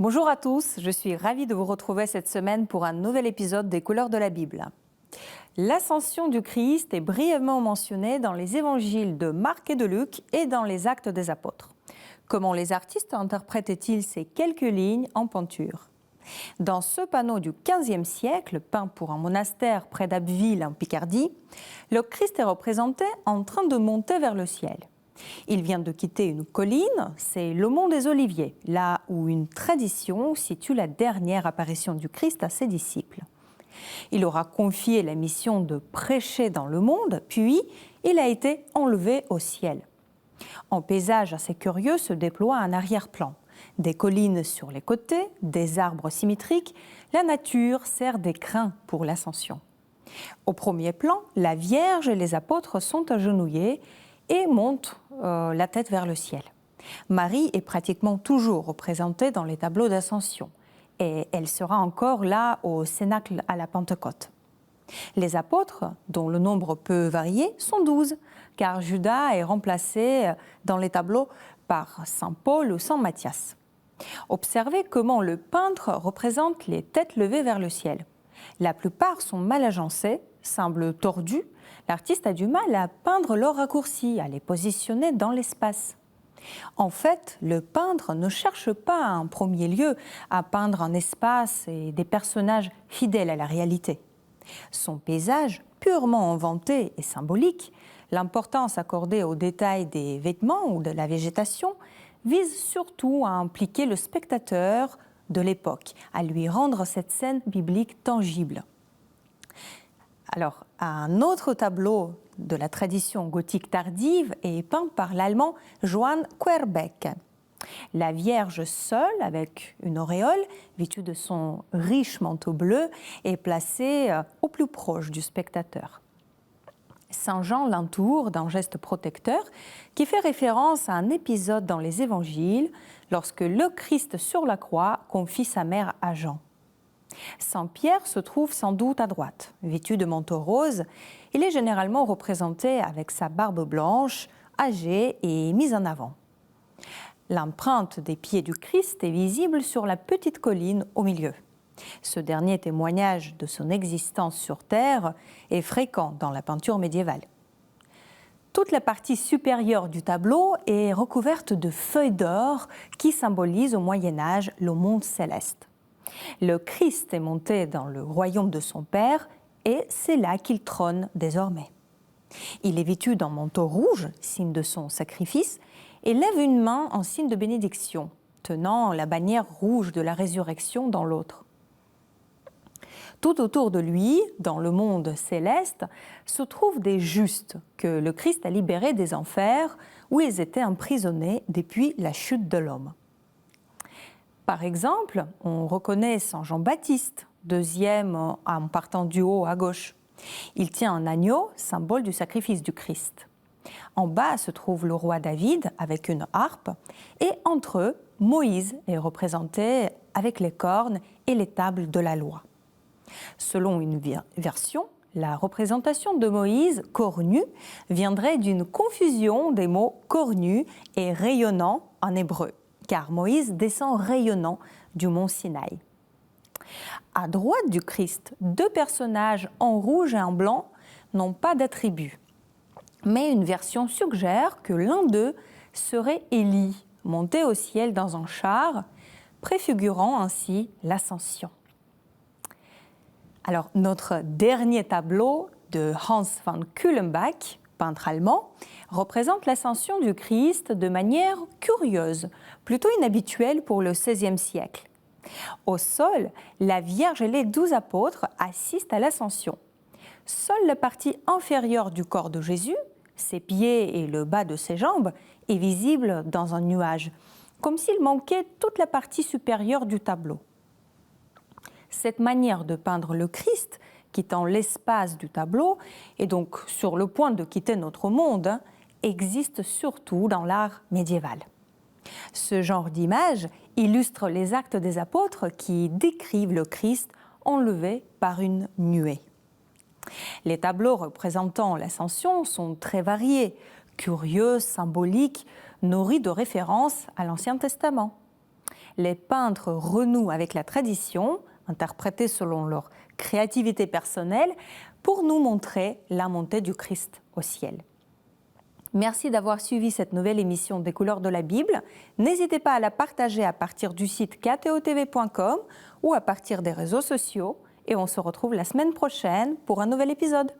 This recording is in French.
Bonjour à tous, je suis ravie de vous retrouver cette semaine pour un nouvel épisode des Couleurs de la Bible. L'ascension du Christ est brièvement mentionnée dans les évangiles de Marc et de Luc et dans les Actes des Apôtres. Comment les artistes interprétaient-ils ces quelques lignes en peinture ? Dans ce panneau du XVe siècle, peint pour un monastère près d'Abbeville en Picardie, le Christ est représenté en train de monter vers le ciel. Il vient de quitter une colline, c'est le mont des Oliviers, là où une tradition situe la dernière apparition du Christ à ses disciples. Il aura confié la mission de prêcher dans le monde, puis il a été enlevé au ciel. Un paysage assez curieux se déploie en arrière-plan. Des collines sur les côtés, des arbres symétriques, la nature sert d'écrin pour l'ascension. Au premier plan, la Vierge et les apôtres sont agenouillés et montent la tête vers le ciel. Marie est pratiquement toujours représentée dans les tableaux d'ascension et elle sera encore là au Cénacle à la Pentecôte. Les apôtres, dont le nombre peut varier, sont 12, car Judas est remplacé dans les tableaux par Saint Paul ou Saint Matthias. Observez comment le peintre représente les têtes levées vers le ciel. La plupart sont mal agencées, semblent tordues. L'artiste a du mal à peindre leurs raccourcis, à les positionner dans l'espace. En fait, le peintre ne cherche pas en premier lieu à peindre un espace et des personnages fidèles à la réalité. Son paysage, purement inventé et symbolique, l'importance accordée aux détails des vêtements ou de la végétation, vise surtout à impliquer le spectateur de l'époque, à lui rendre cette scène biblique tangible. Alors, un autre tableau de la tradition gothique tardive est peint par l'allemand Johann Querbeck. La Vierge seule, avec une auréole, vêtue de son riche manteau bleu, est placée au plus proche du spectateur. Saint Jean l'entoure d'un geste protecteur qui fait référence à un épisode dans les évangiles lorsque le Christ sur la croix confie sa mère à Jean. Saint Pierre se trouve sans doute à droite. Vêtu de manteau rose, il est généralement représenté avec sa barbe blanche, âgée et mise en avant. L'empreinte des pieds du Christ est visible sur la petite colline au milieu. Ce dernier témoignage de son existence sur Terre est fréquent dans la peinture médiévale. Toute la partie supérieure du tableau est recouverte de feuilles d'or qui symbolisent au Moyen-Âge le monde céleste. Le Christ est monté dans le royaume de son Père et c'est là qu'il trône désormais. Il est vêtu d'un manteau rouge, signe de son sacrifice, et lève une main en signe de bénédiction, tenant la bannière rouge de la résurrection dans l'autre. Tout autour de lui, dans le monde céleste, se trouvent des justes que le Christ a libérés des enfers où ils étaient emprisonnés depuis la chute de l'homme. Par exemple, on reconnaît Saint Jean-Baptiste, deuxième en partant du haut à gauche. Il tient un agneau, symbole du sacrifice du Christ. En bas se trouve le roi David avec une harpe et entre eux, Moïse est représenté avec les cornes et les tables de la loi. Selon une version, la représentation de Moïse, cornu, viendrait d'une confusion des mots cornu et rayonnant en hébreu, car Moïse descend rayonnant du mont Sinaï. À droite du Christ, deux personnages en rouge et en blanc n'ont pas d'attribut, mais une version suggère que l'un d'eux serait Élie, monté au ciel dans un char, préfigurant ainsi l'ascension. Alors, notre dernier tableau de Hans von Kulenbach, peintre allemand, représente l'ascension du Christ de manière curieuse, plutôt inhabituelle pour le XVIe siècle. Au sol, la Vierge et les 12 apôtres assistent à l'ascension. Seule la partie inférieure du corps de Jésus, ses pieds et le bas de ses jambes, est visible dans un nuage, comme s'il manquait toute la partie supérieure du tableau. Cette manière de peindre le Christ, quittant l'espace du tableau, et donc sur le point de quitter notre monde, existe surtout dans l'art médiéval. Ce genre d'image illustre les actes des apôtres qui décrivent le Christ enlevé par une nuée. Les tableaux représentant l'ascension sont très variés, curieux, symboliques, nourris de références à l'Ancien Testament. Les peintres renouent avec la tradition, interprétée selon leur créativité personnelle, pour nous montrer la montée du Christ au ciel. Merci d'avoir suivi cette nouvelle émission des couleurs de la Bible. N'hésitez pas à la partager à partir du site ktotv.com ou à partir des réseaux sociaux. Et on se retrouve la semaine prochaine pour un nouvel épisode.